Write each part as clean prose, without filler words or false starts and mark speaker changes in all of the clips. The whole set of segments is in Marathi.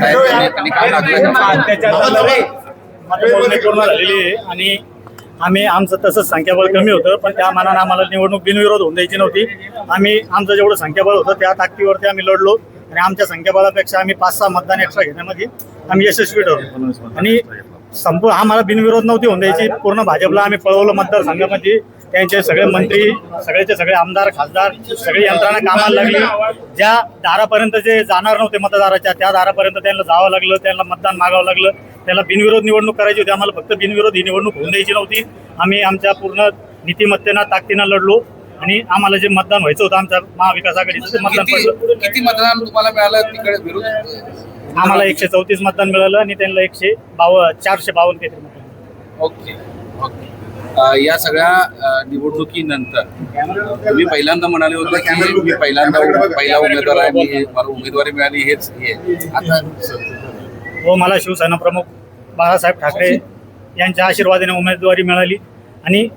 Speaker 1: पाहत आहे त्यांनी काय
Speaker 2: पूर्ण झालेली आहे आणि आमचं तसंच संख्याबळ कमी होतं, पण त्या मानानं आम्हाला निवडणूक बिनविरोध होऊन द्यायची नव्हती. आमचं जेवढं संख्याबळ होतं त्या ताकदीवरती आम्ही लढलो आणि आमच्या संख्याबळापेक्षा आम्ही 5-6 मतदान एक्स्ट्रा घेण्यामध्ये आम्ही यशस्वी ठरलो आणि आम्हाला बिनविरोध नव्हती होऊन द्यायची. पूर्ण भाजपला आम्ही पळवलं मतदारसंघामध्ये. त्यांचे सगळे मंत्री, सगळेचे सगळे आमदार, खासदार, सगळी यंत्रणा कामाला लागली. ज्या दारापर्यंत जे जाणार नव्हते मतदाराच्या, त्या दारापर्यंत त्यांना जावं लागलं, त्यांना मतदान मागावं लागलं. त्याला बिनविरोध निवडणूक करायची होती. आम्हाला फक्त बिनविरोध ही निवडणूक होऊन द्यायची नव्हती. आम्ही आमच्या पूर्ण नीतिमत्तेनं, ताकदीनं लढलो आणि आम्हाला जे मतदान व्हायचं होतं आमच्या महाविकास आघाडीचं ते मतदान पडलं.
Speaker 1: किती मतदान तुम्हाला मिळालं तिकडे विरोध?
Speaker 2: आम्हाला 134 मतदान मिळालं आणि त्यांना 452 काहीतरी मतदान.
Speaker 1: Okay okay. या सगळ्या निवडणुकीनंतर तुम्ही पहिल्यांदा म्हणाले होते की मी पहिला उमेदवार आहे, मला उमेदवारी मिळाली हेच हे आता
Speaker 2: हो, मला शिवसेना प्रमुख बाळासाहेब ठाकरे यांच्या आशीर्वादाने उमेदवारी मिळाली आणि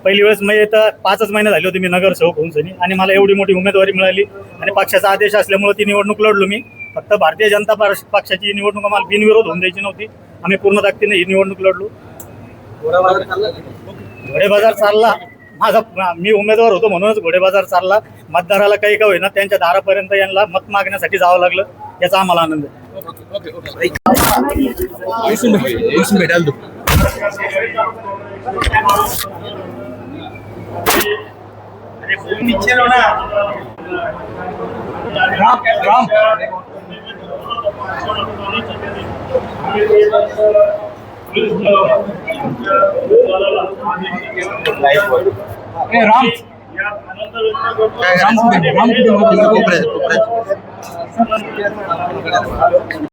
Speaker 2: पहिली वेळेस मी तर 5च महिने झाले होते मी नगरसेवक होऊन सनी आणि मला एवढी मोठी उमेदवारी मिळाली आणि पक्षाचा आदेश असल्यामुळे ती निवडणूक लढलो मी. फक्त भारतीय जनता पक्षाची निवडणूक आम्हाला बिनविरोध होऊन द्यायची नव्हती. आम्ही पूर्ण ताकदीने ही निवडणूक लढलो. घोडेबाजार चालला मी उमेदवार होतो म्हणूनच घोडेबाजार चालला. मतदाराला काही का होईना त्यांच्या दारापर्यंत यांना मत मागण्यासाठी जावं लागलं, याचा आम्हाला आनंद आहे.
Speaker 3: राम